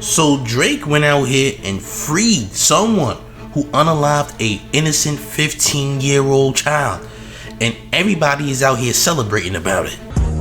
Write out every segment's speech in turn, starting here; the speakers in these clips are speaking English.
So Drake went out here and freed someone who unalived a innocent 15-year-old child, and everybody is out here celebrating about it.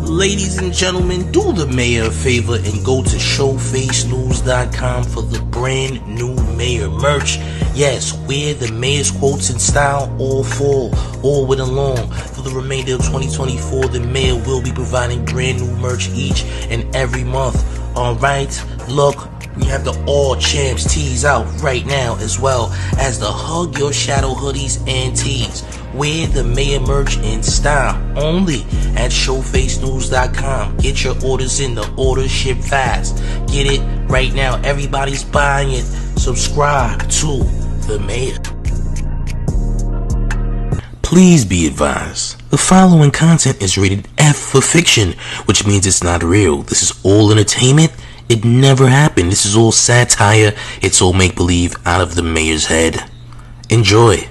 Ladies and gentlemen, do the mayor a favor and go to showfacenews.com for the brand new mayor merch. Yes, wear the mayor's quotes in style all fall, all winter long. For the remainder of 2024, the mayor will be providing brand new merch each and every month. Alright, look, we have the All Champs tees out right now, as well as the Hug Your Shadow hoodies and tees. Wear the mayor merch in style only at showfacenews.com. Get your orders in, the orders ship fast. Get it right now. Everybody's buying it. Subscribe to the mayor. Please be advised, the following content is rated F for fiction, which means it's not real. This is all entertainment. It never happened. This is all satire. It's all make-believe out of the mayor's head. Enjoy.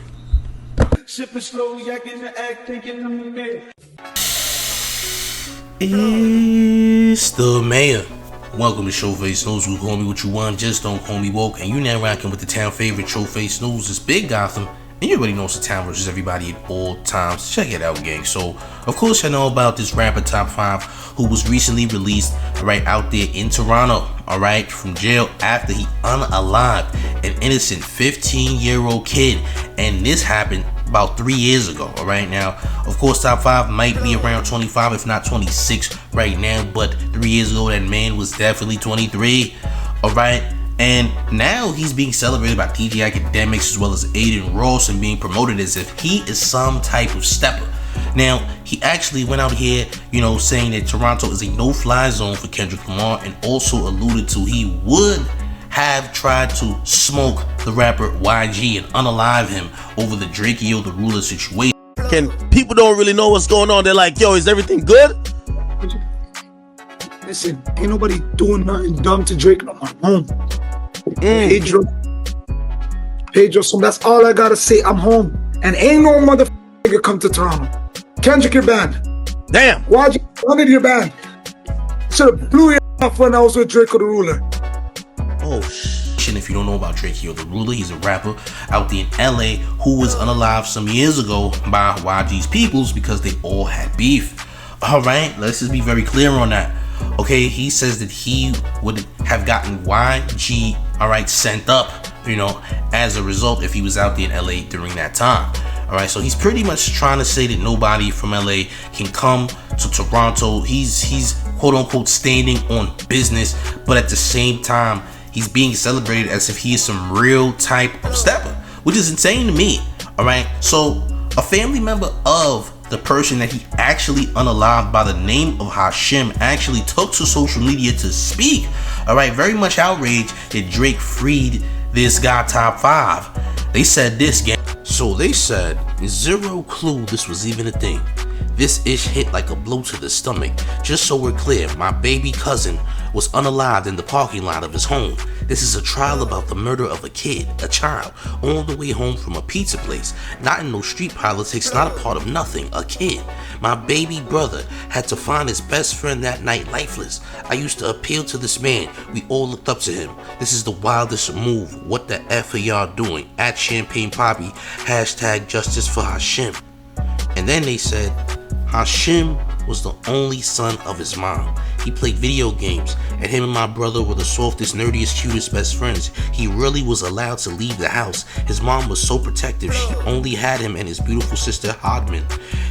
It's the mayor. Welcome to Showface News. You call me what you want, just don't call me woke. And you now rocking with the town favorite Showface News. It's Big Gotham, and you already know it's the town versus everybody at all times. Check it out, gang. So, of course, you know about this rapper Top 5 who was recently released right out there in Toronto, alright, from jail after he unalived an innocent 15-year-old kid. And this happened about 3 years ago. Alright, now of course Top 5 might be around 25 if not 26 right now, but 3 years ago that man was definitely 23. Alright, and now he's being celebrated by DJ Akademiks as well as Aiden Ross and being promoted as if he is some type of stepper. Now, he actually went out here, saying that Toronto is a no-fly zone for Kendrick Lamar, and also alluded to he would have tried to smoke the rapper YG and unalive him over the Drakeo the Ruler situation. People don't really know what's going on. They're like, yo, is everything good? Listen, ain't nobody doing nothing dumb to Drake no more. Home. Pedro, so that's all I gotta say. I'm home. And ain't no motherfucker come to Toronto. Kendrick, your band. Damn. YG, wanted your band. Should've blew your off when I was with Drakeo the Ruler. Oh shit, if you don't know about Drakeo the Ruler, he's a rapper out there in LA who was unalived some years ago by YG's peoples because they all had beef. Alright, let's just be very clear on that. Okay, he says that he would have gotten YG, alright, sent up, as a result if he was out there in LA during that time. Alright, so he's pretty much trying to say that nobody from LA can come to Toronto. He's quote unquote standing on business, but at the same time, he's being celebrated as if he is some real type of stepper, which is insane to me. Alright, so a family member of the person that he actually unalived by the name of Hashim actually took to social media to speak. Alright, very much outraged that Drake freed this guy Top 5. They said this, gang. So they said, zero clue this was even a thing. This ish hit like a blow to the stomach. Just so we're clear, my baby cousin was unalived in the parking lot of his home. This is a trial about the murder of a kid, a child, on the way home from a pizza place. Not in no street politics, not a part of nothing, a kid. My baby brother had to find his best friend that night lifeless. I used to appeal to this man. We all looked up to him. This is the wildest move. What the F are y'all doing? At Champagne Poppy, hashtag justice for Hashim. And then they said, Hashim was the only son of his mom. He played video games, and him and my brother were the softest, nerdiest, cutest best friends. He really was allowed to leave the house. His mom was so protective, she only had him and his beautiful sister Hodman.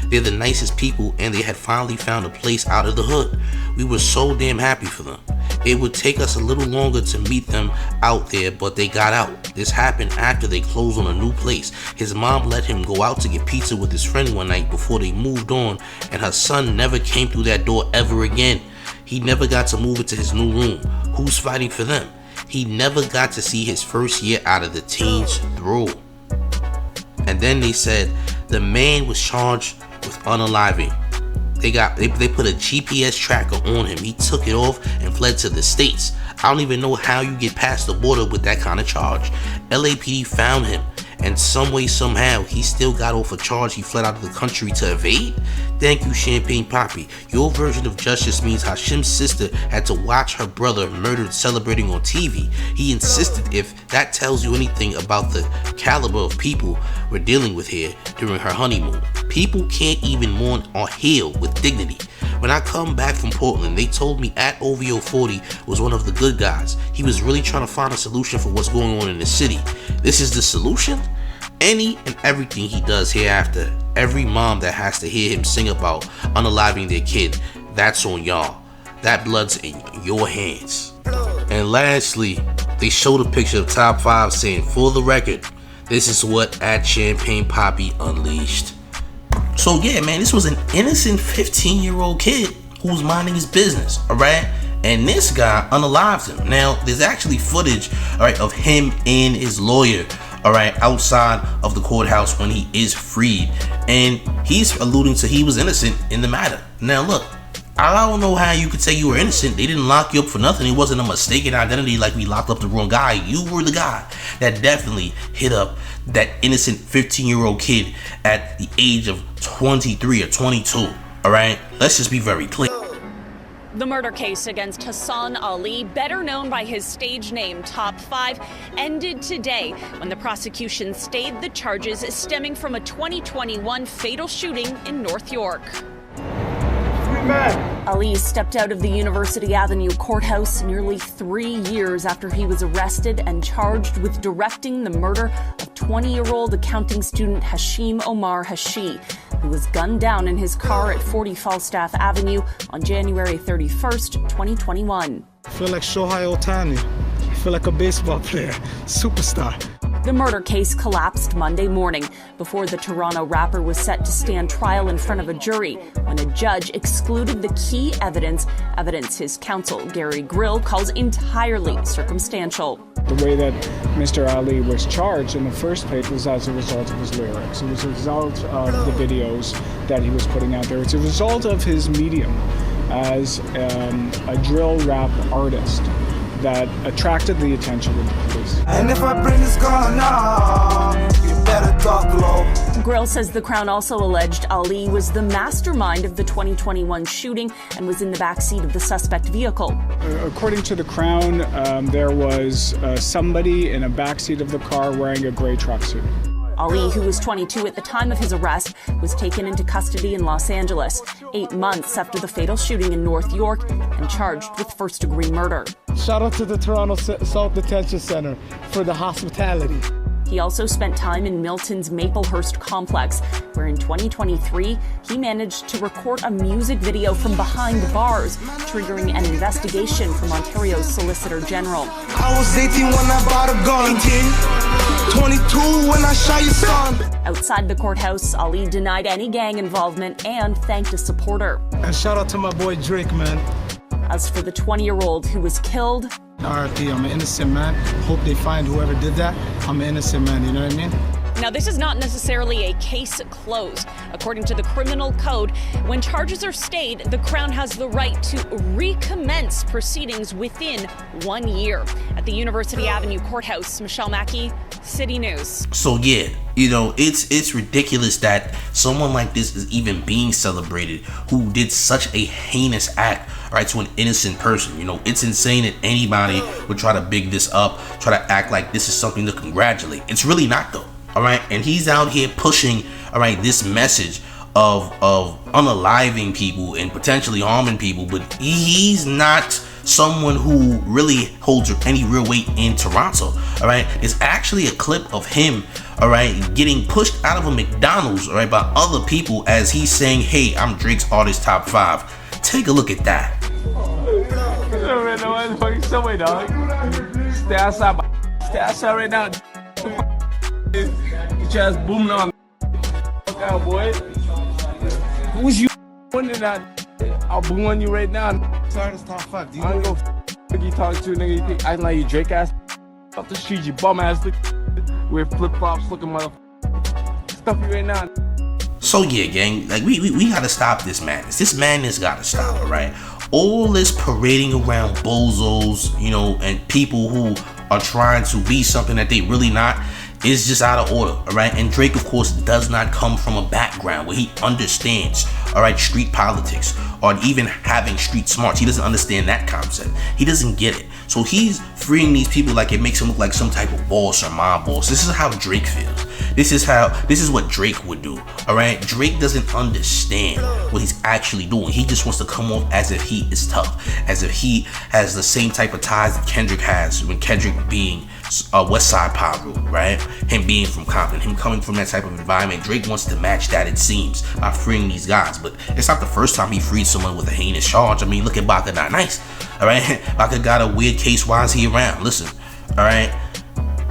They're the nicest people, and they had finally found a place out of the hood. We were so damn happy for them. It would take us a little longer to meet them out there, but they got out. This happened after they closed on a new place. His mom let him go out to get pizza with his friend one night before they moved on, and her son never came through that door ever again. He never got to move into his new room. Who's fighting for them? He never got to see his first year out of the teens through. And then they said the man was charged with unaliving. They put a GPS tracker on him. He took it off and fled to the States. I don't even know how you get past the border with that kind of charge. LAPD found him and some way, somehow, he still got off a charge he fled out of the country to evade? Thank you, Champagne Poppy. Your version of justice means Hashim's sister had to watch her brother murdered celebrating on TV. He insisted if that tells you anything about the caliber of people we're dealing with here during her honeymoon. People can't even mourn or heal with dignity. When I come back from Portland, they told me at OVO 40 was one of the good guys. He was really trying to find a solution for what's going on in the city. This is the solution? Any and everything he does hereafter, every mom that has to hear him sing about unaliving their kid, that's on y'all. That blood's in your hands. And lastly, they showed a picture of Top 5 saying, for the record, this is what at Champagne Poppy unleashed. So yeah, man, this was an innocent 15-year-old kid who was minding his business, alright? And this guy unalived him. Now, there's actually footage, alright, of him and his lawyer, alright, outside of the courthouse when he is freed. And he's alluding to he was innocent in the matter. Now look, I don't know how you could say you were innocent. They didn't lock you up for nothing. It wasn't a mistaken identity like we locked up the wrong guy. You were the guy that definitely hit up that innocent 15-year-old kid at the age of 23 or 22. Alright? Let's just be very clear. The murder case against Hassan Ali, better known by his stage name Top 5, ended today when the prosecution stayed the charges stemming from a 2021 fatal shooting in North York. Ali stepped out of the University Avenue courthouse nearly 3 years after he was arrested and charged with directing the murder of 20-year-old accounting student Hashim Omar Hashi, who was gunned down in his car at 40 Falstaff Avenue on January 31st, 2021. I feel like Shohei Ohtani. I feel like a baseball player, superstar. The murder case collapsed Monday morning before the Toronto rapper was set to stand trial in front of a jury when a judge excluded the key evidence his counsel, Gary Grill, calls entirely circumstantial. The way that Mr. Ali was charged in the first place was as a result of his lyrics. It was a result of the videos that he was putting out there. It's a result of his medium as a drill rap artist that attracted the attention of the police. And if I bring this gun on, you better talk low. Grill says the Crown also alleged Ali was the mastermind of the 2021 shooting and was in the backseat of the suspect vehicle. According to the Crown, there was somebody in a backseat of the car wearing a gray tracksuit. Ali, who was 22 at the time of his arrest, was taken into custody in Los Angeles 8 months after the fatal shooting in North York and charged with first-degree murder. Shout out to the Toronto South Detention Center for the hospitality. He also spent time in Milton's Maplehurst complex, where in 2023, he managed to record a music video from behind bars, triggering an investigation from Ontario's Solicitor General. I was 18 when I bought a gun. 22 when I shot your son. Outside the courthouse, Ali denied any gang involvement and thanked a supporter. And shout out to my boy Drake, man. As for the 20-year-old who was killed, RIP, I'm an innocent man. Hope they find whoever did that. I'm an innocent man, you know what I mean? Now, this is not necessarily a case closed. According to the criminal code, when charges are stayed, the Crown has the right to recommence proceedings within 1 year. At the University Avenue Courthouse, Michelle Mackey, City News. So yeah, you know, it's ridiculous that someone like this is even being celebrated who did such a heinous act, right, to an innocent person. You know, it's insane that anybody would try to big this up, try to act like this is something to congratulate. It's really not though. All right, and he's out here pushing, all right, this message of unaliving people and potentially harming people, but he's not someone who really holds any real weight in Toronto. All right, there's actually a clip of him, all right, getting pushed out of a McDonald's, all right, by other people as he's saying, "Hey, I'm Drake's artist Top 5." Take a look at that. Stay outside right now. Get your ass booming on. Fuck out, boy. Who's you winning that? I'll boom on you right now. Sorry, it's Top 5. Do you I don't go nigga you talking to, nigga. You think acting like you Drake ass off the street, you bum ass. Wear flip flops, looking motherfucker. Stuff you right now. So yeah, gang, like we gotta stop this madness. This madness gotta stop, alright? All this parading around bozos, you know, and people who are trying to be something that they really not, is just out of order, all right? And Drake, of course, does not come from a background where he understands, all right, street politics or even having street smarts. He doesn't understand that concept. He doesn't get it. So he's freeing these people like it makes him look like some type of boss or mob boss. This is how Drake feels. This is what Drake would do, all right? Drake doesn't understand what he's actually doing. He just wants to come off as if he is tough, as if he has the same type of ties that Kendrick has, when Kendrick being West Side Pablo, right? Him being from Compton, him coming from that type of environment. Drake wants to match that, it seems, by freeing these guys. But it's not the first time he freed someone with a heinous charge. I mean, look at Baka Not Nice, all right? Baka got a weird case. Why is he around? Listen, all right?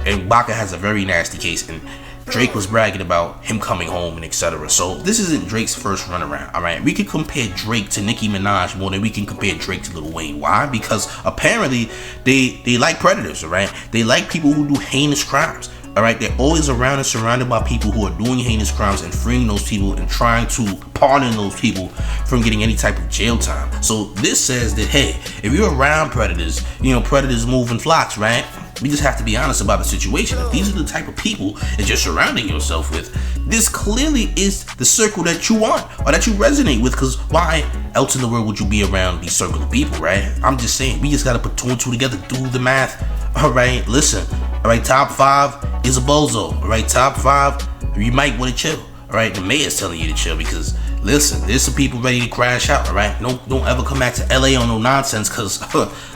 And Baka has a very nasty case, and Drake was bragging about him coming home and etc. So this isn't Drake's first run around, all right? We can compare Drake to Nicki Minaj more than we can compare Drake to Lil Wayne. Why? Because apparently they like predators, all right? They like people who do heinous crimes, all right? They're always around and surrounded by people who are doing heinous crimes and freeing those people and trying to pardon those people from getting any type of jail time. So this says that, hey, if you're around predators, you know, predators move in flocks, right? We just have to be honest about the situation. If these are the type of people that you're surrounding yourself with, this clearly is the circle that you want or that you resonate with, because why else in the world would you be around these circle of people, right? I'm just saying, we just got to put 2 and 2 together, do the math. All right, listen, all right, top 5 is a bozo. All right, top 5, you might want to chill. All right, the mayor's telling you to chill because, listen, there's some people ready to crash out, all right? Don't ever come back to LA on no nonsense because,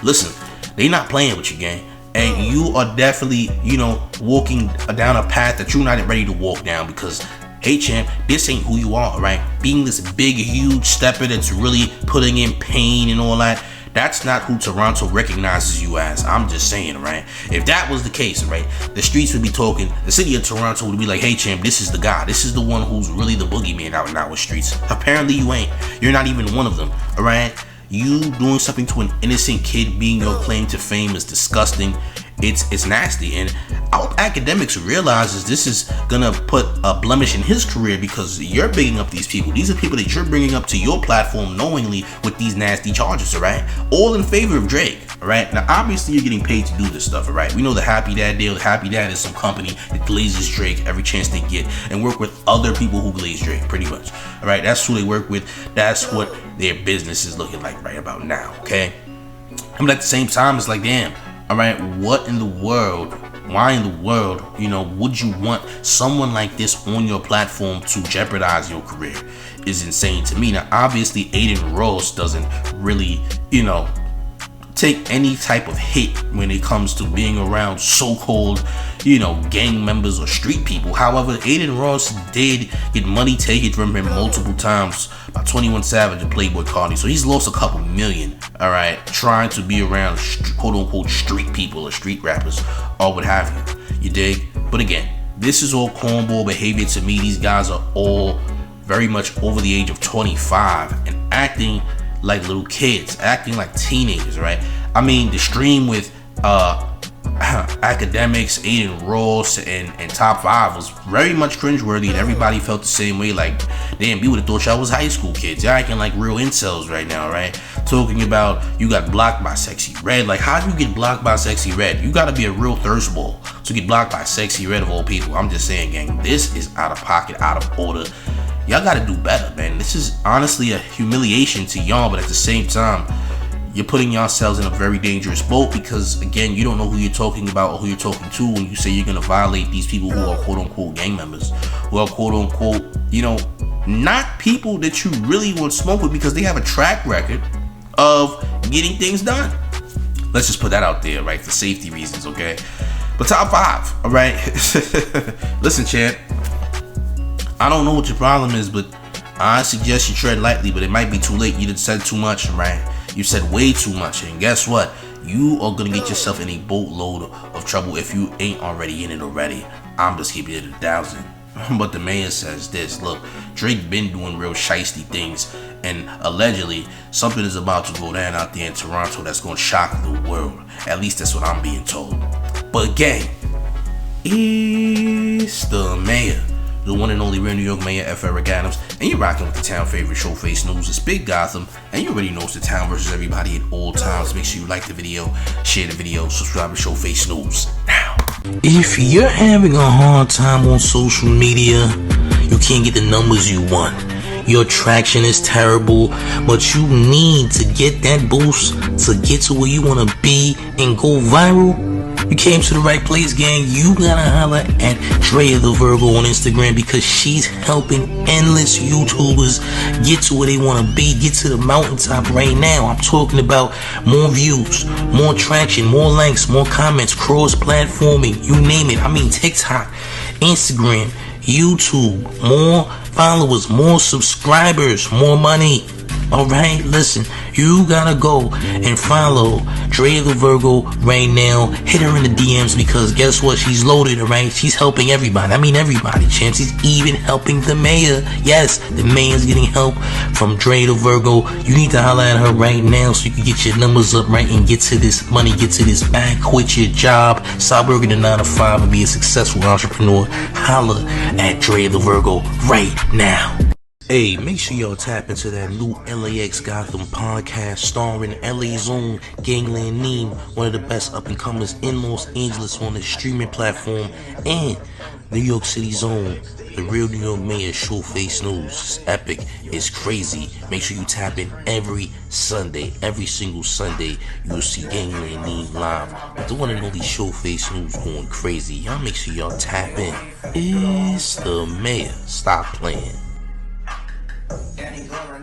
listen, they not playing with you, gang. And you are definitely, you know, walking down a path that you're not ready to walk down because, hey, champ, this ain't who you are, right? Being this big, huge stepper that's really putting in pain and all that, that's not who Toronto recognizes you as. I'm just saying, right? If that was the case, right, the streets would be talking, the city of Toronto would be like, hey, champ, this is the guy. This is the one who's really the boogeyman out in our streets. Apparently you ain't. You're not even one of them, all right? You doing something to an innocent kid being your claim to fame is disgusting. It's nasty, and I hope Akademiks realizes this is gonna put a blemish in his career because you're bigging up these people. These are people that you're bringing up to your platform knowingly with these nasty charges, all right? All in favor of Drake, all right? Now, obviously, you're getting paid to do this stuff, all right? We know the Happy Dad deal. The Happy Dad is some company that glazes Drake every chance they get and work with other people who glaze Drake, pretty much, all right? That's who they work with. That's what their business is looking like right about now, okay? But at the same time, it's like, damn, all right, what in the world, why in the world, you know, would you want someone like this on your platform to jeopardize your career? Is insane to me. Now, obviously, Aiden Ross doesn't really, you know, take any type of hit when it comes to being around so-called, you know, gang members or street people. However, Aiden Ross did get money taken from him multiple times by 21 Savage and Playboy Cardi. So he's lost a couple million, all right, trying to be around quote-unquote street people or street rappers or what have you. You dig? But again, this is all cornball behavior to me. These guys are all very much over the age of 25 and acting like little kids, acting like teenagers, right? I mean, the stream with Akademiks, Aiden Ross, and Top 5 was very much cringeworthy, and everybody felt the same way. Like, damn, you would have thought y'all was high school kids. Y'all acting like real incels right now, right? Talking about you got blocked by Sexy Red. Like, how do you get blocked by Sexy Red? You gotta be a real thirst ball to get blocked by Sexy Red of all people. I'm just saying, gang, this is out of pocket, out of order. Y'all gotta do better, man. This is honestly a humiliation to y'all, but at the same time, you're putting yourselves in a very dangerous boat because, again, you don't know who you're talking about or who you're talking to when you say you're gonna violate these people who are quote-unquote gang members, who are quote-unquote, you know, not people that you really want to smoke with because they have a track record of getting things done. Let's just put that out there, right, for safety reasons, okay? But Top 5, all right? Listen, champ, I don't know what your problem is, but I suggest you tread lightly, but it might be too late. You done said too much, right? You said way too much, and guess what? You are gonna get yourself in a boatload of trouble if you ain't already in it already. I'm just keeping it 1,000. But the mayor says this, look, Drake been doing real shiesty things, and allegedly something is about to go down out there in Toronto that's gonna shock the world. At least that's what I'm being told. But gang, it's the mayor, the one and only real New York Mayor F. Eric Adams, and you're rocking with the town favorite Showface News. It's Big Gotham, and you already know it's the town versus everybody at all times. Make sure you like the video, share the video, subscribe to Showface News now. If you're having a hard time on social media, you can't get the numbers you want, your traction is terrible, but you need to get that boost to get to where you want to be and go viral, you came to the right place, gang. You gotta holler at Drea the Virgo on Instagram because she's helping endless YouTubers get to where they want to be, get to the mountaintop right now. I'm talking about more views, more traction, more likes, more comments, cross-platforming, you name it. I mean TikTok, Instagram, YouTube, more followers, more subscribers, more money. Alright, listen, you gotta go and follow Drea the Virgo right now. Hit her in the DMs because guess what? She's loaded, alright? She's helping everybody. I mean everybody, champ. She's even helping the mayor. Yes, the mayor's getting help from Drea the Virgo. You need to holler at her right now so you can get your numbers up, right? And get to this money, get to this bag, quit your job, stop working a 9 to 5 and be a successful entrepreneur. Holler at Drea the Virgo right now. Hey, make sure y'all tap into that new LAX Gotham podcast starring LA Zone, Gangland Neem, one of the best up-and-comers in Los Angeles on the streaming platform, and New York City Zone, the real New York mayor, Showface News. It's epic. It's crazy. Make sure you tap in every Sunday. Every single Sunday, you'll see Gangland Neem live with the one and only Showface News going crazy. Y'all make sure y'all tap in. It's the mayor. Stop playing. Danny Glover